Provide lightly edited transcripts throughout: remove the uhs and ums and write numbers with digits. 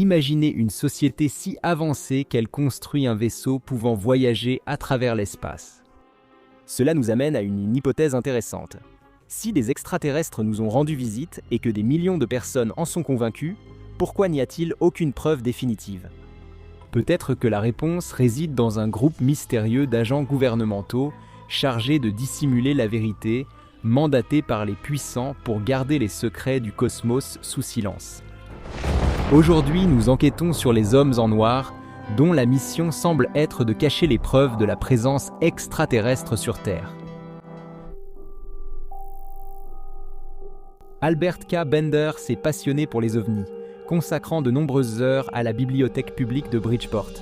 Imaginez une société si avancée qu'elle construit un vaisseau pouvant voyager à travers l'espace. Cela nous amène à une hypothèse intéressante. Si des extraterrestres nous ont rendu visite et que des millions de personnes en sont convaincues, pourquoi n'y a-t-il aucune preuve définitive? Peut-être que la réponse réside dans un groupe mystérieux d'agents gouvernementaux chargés de dissimuler la vérité, mandatés par les puissants pour garder les secrets du cosmos sous silence. Aujourd'hui, nous enquêtons sur les hommes en noir, dont la mission semble être de cacher les preuves de la présence extraterrestre sur Terre. Albert K. Bender s'est passionné pour les ovnis, consacrant de nombreuses heures à la bibliothèque publique de Bridgeport.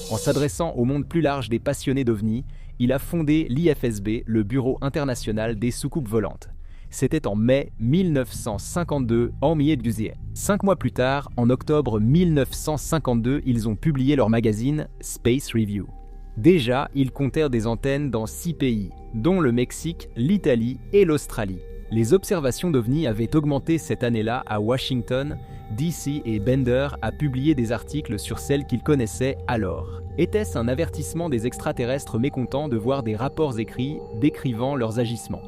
En s'adressant au monde plus large des passionnés d'ovnis, il a fondé l'IFSB, le Bureau international des soucoupes volantes. C'était en mai 1952 en Miedguzie. 5 mois plus tard, en octobre 1952, ils ont publié leur magazine Space Review. Déjà, ils comptèrent des antennes dans 6 pays, dont le Mexique, l'Italie et l'Australie. Les observations d'OVNI avaient augmenté cette année-là à Washington, D.C. et Bender a publié des articles sur celles qu'il connaissait alors. Était-ce un avertissement des extraterrestres mécontents de voir des rapports écrits décrivant leurs agissements?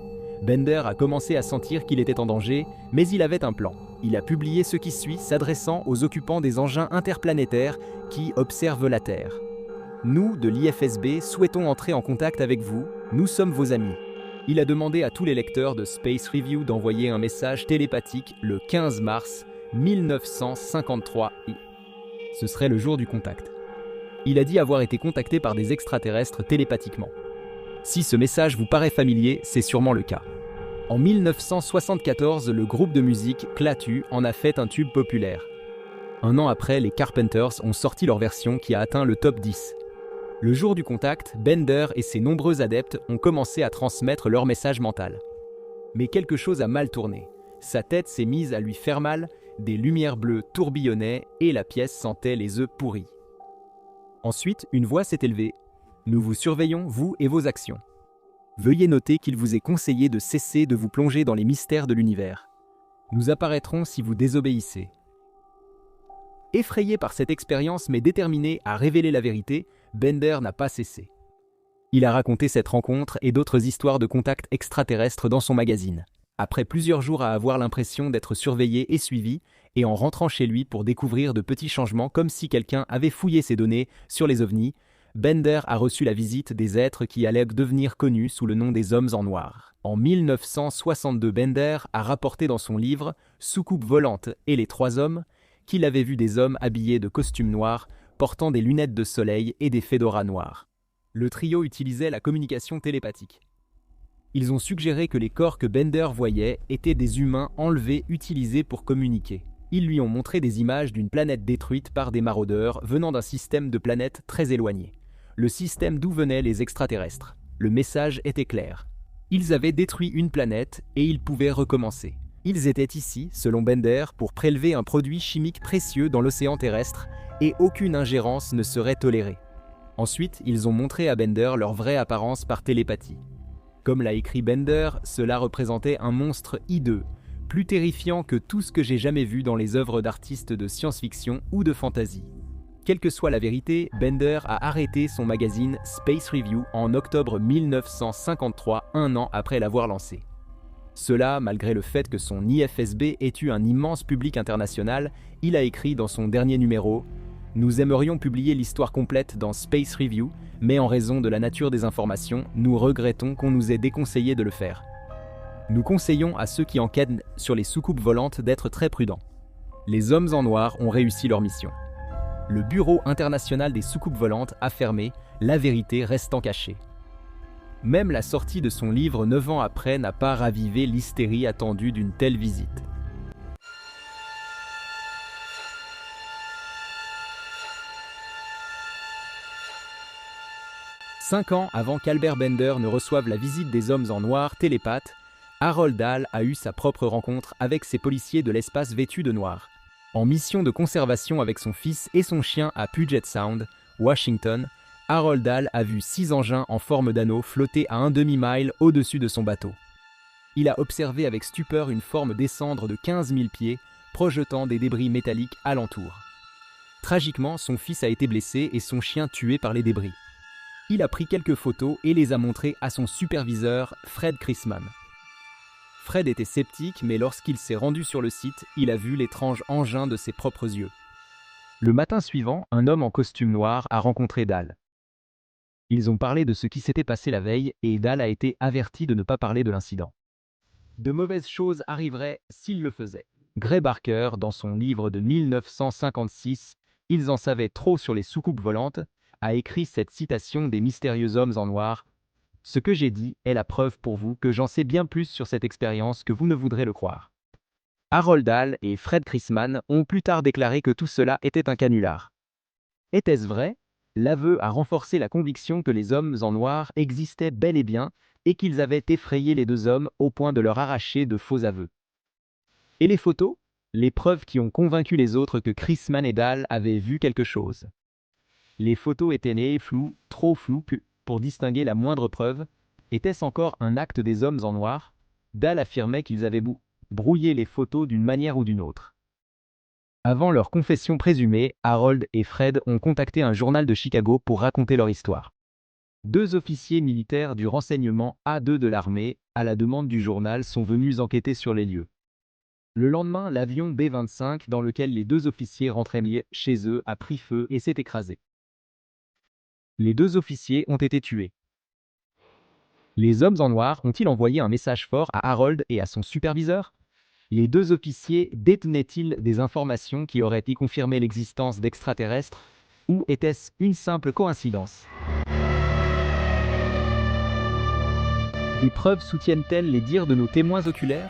Bender a commencé à sentir qu'il était en danger, mais il avait un plan. Il a publié ce qui suit, s'adressant aux occupants des engins interplanétaires qui observent la Terre. Nous, de l'IFSB, souhaitons entrer en contact avec vous, nous sommes vos amis. Il a demandé à tous les lecteurs de Space Review d'envoyer un message télépathique le 15 mars 1953. Ce serait le jour du contact. Il a dit avoir été contacté par des extraterrestres télépathiquement. Si ce message vous paraît familier, c'est sûrement le cas. En 1974, le groupe de musique Klaatu en a fait un tube populaire. Un an après, les Carpenters ont sorti leur version qui a atteint le top 10. Le jour du contact, Bender et ses nombreux adeptes ont commencé à transmettre leur message mental. Mais quelque chose a mal tourné. Sa tête s'est mise à lui faire mal, des lumières bleues tourbillonnaient et la pièce sentait les œufs pourris. Ensuite, une voix s'est élevée. Nous vous surveillons, vous et vos actions. Veuillez noter qu'il vous est conseillé de cesser de vous plonger dans les mystères de l'univers. Nous apparaîtrons si vous désobéissez. Effrayé par cette expérience mais déterminé à révéler la vérité, Bender n'a pas cessé. Il a raconté cette rencontre et d'autres histoires de contacts extraterrestres dans son magazine. Après plusieurs jours à avoir l'impression d'être surveillé et suivi, et en rentrant chez lui pour découvrir de petits changements comme si quelqu'un avait fouillé ses données sur les ovnis, Bender a reçu la visite des êtres qui allaient devenir connus sous le nom des hommes en noir. En 1962, Bender a rapporté dans son livre « Soucoupe volante et les 3 hommes » qu'il avait vu des hommes habillés de costumes noirs, portant des lunettes de soleil et des fedoras noirs. Le trio utilisait la communication télépathique. Ils ont suggéré que les corps que Bender voyait étaient des humains enlevés utilisés pour communiquer. Ils lui ont montré des images d'une planète détruite par des maraudeurs venant d'un système de planètes très éloigné. Le système d'où venaient les extraterrestres. Le message était clair. Ils avaient détruit une planète et ils pouvaient recommencer. Ils étaient ici, selon Bender, pour prélever un produit chimique précieux dans l'océan terrestre et aucune ingérence ne serait tolérée. Ensuite, ils ont montré à Bender leur vraie apparence par télépathie. Comme l'a écrit Bender, cela représentait un monstre hideux, plus terrifiant que tout ce que j'ai jamais vu dans les œuvres d'artistes de science-fiction ou de fantasy. Quelle que soit la vérité, Bender a arrêté son magazine Space Review en octobre 1953, un an après l'avoir lancé. Cela, malgré le fait que son IFSB ait eu un immense public international, il a écrit dans son dernier numéro « Nous aimerions publier l'histoire complète dans Space Review, mais en raison de la nature des informations, nous regrettons qu'on nous ait déconseillé de le faire. Nous conseillons à ceux qui enquêtent sur les soucoupes volantes d'être très prudents. Les hommes en noir ont réussi leur mission. Le Bureau international des soucoupes volantes a fermé, la vérité restant cachée. » Même la sortie de son livre 9 ans après n'a pas ravivé l'hystérie attendue d'une telle visite. Cinq ans avant qu'Albert Bender ne reçoive la visite des hommes en noir télépathes, Harold Dahl a eu sa propre rencontre avec ses policiers de l'espace vêtus de noir. En mission de conservation avec son fils et son chien à Puget Sound, Washington, Harold Dahl a vu 6 engins en forme d'anneau flotter à un demi-mile au-dessus de son bateau. Il a observé avec stupeur une forme descendre de 15 000 pieds, projetant des débris métalliques alentour. Tragiquement, son fils a été blessé et son chien tué par les débris. Il a pris quelques photos et les a montrées à son superviseur, Fred Chrisman. Fred était sceptique, mais lorsqu'il s'est rendu sur le site, il a vu l'étrange engin de ses propres yeux. Le matin suivant, un homme en costume noir a rencontré Dal. Ils ont parlé de ce qui s'était passé la veille et Dal a été averti de ne pas parler de l'incident. De mauvaises choses arriveraient s'il le faisait. Gray Barker, dans son livre de 1956, « Ils en savaient trop sur les soucoupes volantes », a écrit cette citation des mystérieux hommes en noir. « Ce que j'ai dit est la preuve pour vous que j'en sais bien plus sur cette expérience que vous ne voudrez le croire. » Harold Dahl et Fred Chrisman ont plus tard déclaré que tout cela était un canular. Était-ce vrai? L'aveu a renforcé la conviction que les hommes en noir existaient bel et bien et qu'ils avaient effrayé les deux hommes au point de leur arracher de faux aveux. Et les photos? Les preuves qui ont convaincu les autres que Chrisman et Dahl avaient vu quelque chose. Les photos étaient nées floues, trop floues pour distinguer la moindre preuve. Était-ce encore un acte des hommes en noir? Dahl affirmait qu'ils avaient brouillé les photos d'une manière ou d'une autre. Avant leur confession présumée, Harold et Fred ont contacté un journal de Chicago pour raconter leur histoire. Deux officiers militaires du renseignement A2 de l'armée, à la demande du journal, sont venus enquêter sur les lieux. Le lendemain, l'avion B-25 dans lequel les deux officiers rentraient chez eux a pris feu et s'est écrasé. Les deux officiers ont été tués. Les hommes en noir ont-ils envoyé un message fort à Harold et à son superviseur? Les deux officiers détenaient-ils des informations qui auraient confirmé l'existence d'extraterrestres? Ou était-ce une simple coïncidence? Les preuves soutiennent-elles les dires de nos témoins oculaires?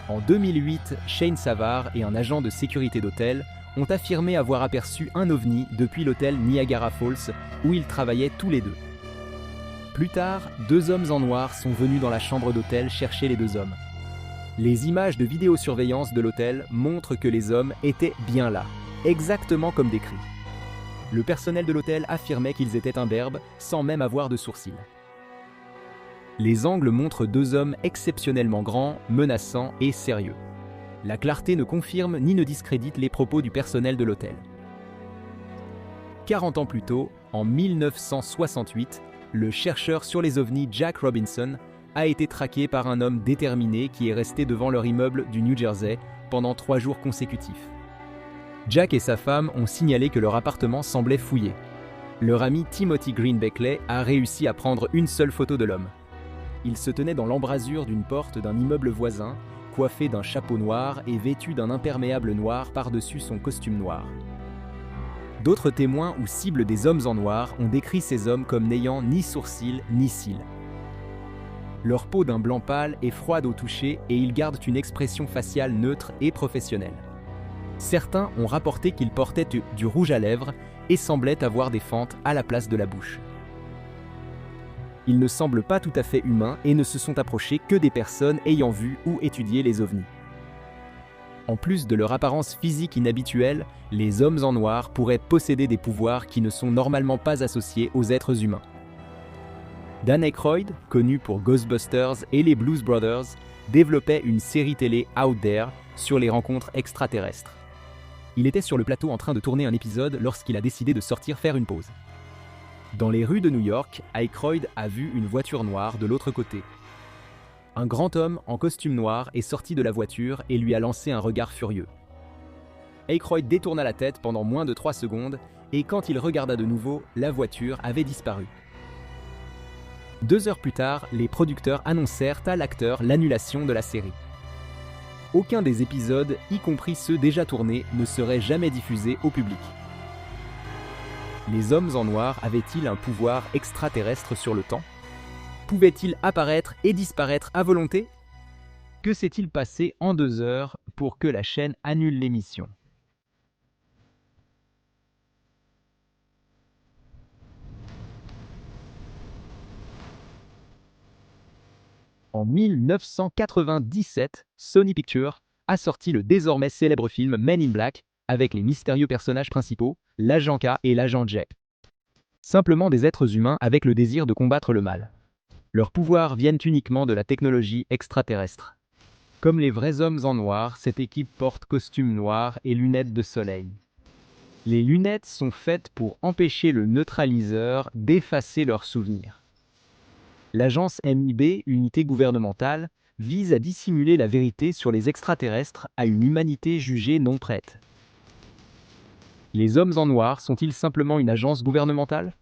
En 2008, Shane Savard et un agent de sécurité d'hôtel ont affirmé avoir aperçu un ovni depuis l'hôtel Niagara Falls où ils travaillaient tous les deux. Plus tard, deux hommes en noir sont venus dans la chambre d'hôtel chercher les deux hommes. Les images de vidéosurveillance de l'hôtel montrent que les hommes étaient bien là, exactement comme décrit. Le personnel de l'hôtel affirmait qu'ils étaient imberbes sans même avoir de sourcils. Les angles montrent deux hommes exceptionnellement grands, menaçants et sérieux. La clarté ne confirme ni ne discrédite les propos du personnel de l'hôtel. 40 ans plus tôt, en 1968, le chercheur sur les ovnis Jack Robinson a été traqué par un homme déterminé qui est resté devant leur immeuble du New Jersey pendant 3 jours consécutifs. Jack et sa femme ont signalé que leur appartement semblait fouillé. Leur ami Timothy Green Beckley a réussi à prendre une seule photo de l'homme. Il se tenait dans l'embrasure d'une porte d'un immeuble voisin, coiffé d'un chapeau noir et vêtu d'un imperméable noir par-dessus son costume noir. D'autres témoins ou cibles des hommes en noir ont décrit ces hommes comme n'ayant ni sourcils ni cils. Leur peau d'un blanc pâle est froide au toucher et ils gardent une expression faciale neutre et professionnelle. Certains ont rapporté qu'ils portaient du rouge à lèvres et semblaient avoir des fentes à la place de la bouche. Ils ne semblent pas tout à fait humains et ne se sont approchés que des personnes ayant vu ou étudié les ovnis. En plus de leur apparence physique inhabituelle, les hommes en noir pourraient posséder des pouvoirs qui ne sont normalement pas associés aux êtres humains. Dan Aykroyd, connu pour Ghostbusters et les Blues Brothers, développait une série télé Out There sur les rencontres extraterrestres. Il était sur le plateau en train de tourner un épisode lorsqu'il a décidé de sortir faire une pause. Dans les rues de New York, Aykroyd a vu une voiture noire de l'autre côté. Un grand homme en costume noir est sorti de la voiture et lui a lancé un regard furieux. Aykroyd détourna la tête pendant moins de 3 secondes et quand il regarda de nouveau, la voiture avait disparu. 2 heures plus tard, les producteurs annoncèrent à l'acteur l'annulation de la série. Aucun des épisodes, y compris ceux déjà tournés, ne serait jamais diffusé au public. Les hommes en noir avaient-ils un pouvoir extraterrestre sur le temps? Pouvaient-ils apparaître et disparaître à volonté? Que s'est-il passé en 2 heures pour que la chaîne annule l'émission? En 1997, Sony Pictures a sorti le désormais célèbre film Men in Black avec les mystérieux personnages principaux, l'agent K et l'agent J. Simplement des êtres humains avec le désir de combattre le mal. Leurs pouvoirs viennent uniquement de la technologie extraterrestre. Comme les vrais hommes en noir, cette équipe porte costume noir et lunettes de soleil. Les lunettes sont faites pour empêcher le neutraliseur d'effacer leurs souvenirs. L'agence MIB, unité gouvernementale, vise à dissimuler la vérité sur les extraterrestres à une humanité jugée non prête. Les hommes en noir sont-ils simplement une agence gouvernementale?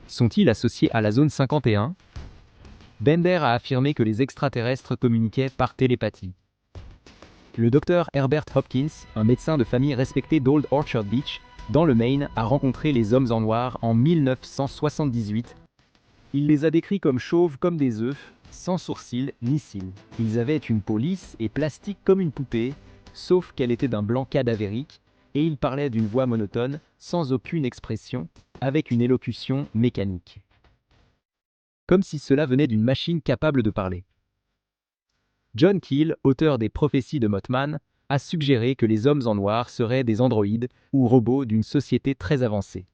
Sont-ils associés à la zone 51? Bender a affirmé que les extraterrestres communiquaient par télépathie. Le docteur Herbert Hopkins, un médecin de famille respecté d'Old Orchard Beach, dans le Maine, a rencontré les hommes en noir en 1978. Il les a décrits comme chauves comme des œufs, sans sourcils ni cils. Ils avaient une peau lisse et plastique comme une poupée, sauf qu'elle était d'un blanc cadavérique, et ils parlaient d'une voix monotone, sans aucune expression, avec une élocution mécanique. Comme si cela venait d'une machine capable de parler. John Keel, auteur des prophéties de Mothman, a suggéré que les hommes en noir seraient des androïdes ou robots d'une société très avancée.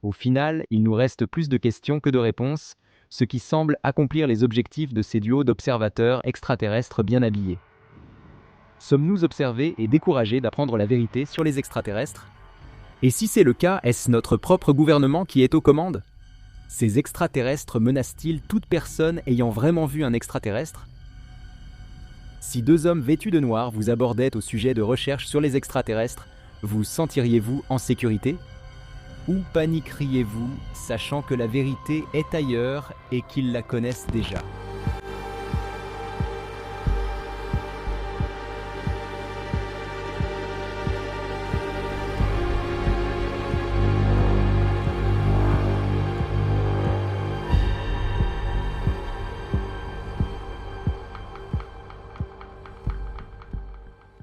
Au final, il nous reste plus de questions que de réponses, ce qui semble accomplir les objectifs de ces duos d'observateurs extraterrestres bien habillés. Sommes-nous observés et découragés d'apprendre la vérité sur les extraterrestres? Et si c'est le cas, est-ce notre propre gouvernement qui est aux commandes? Ces extraterrestres menacent-ils toute personne ayant vraiment vu un extraterrestre? Si deux hommes vêtus de noir vous abordaient au sujet de recherches sur les extraterrestres, vous sentiriez-vous en sécurité? Ou paniqueriez-vous, sachant que la vérité est ailleurs et qu'ils la connaissent déjà?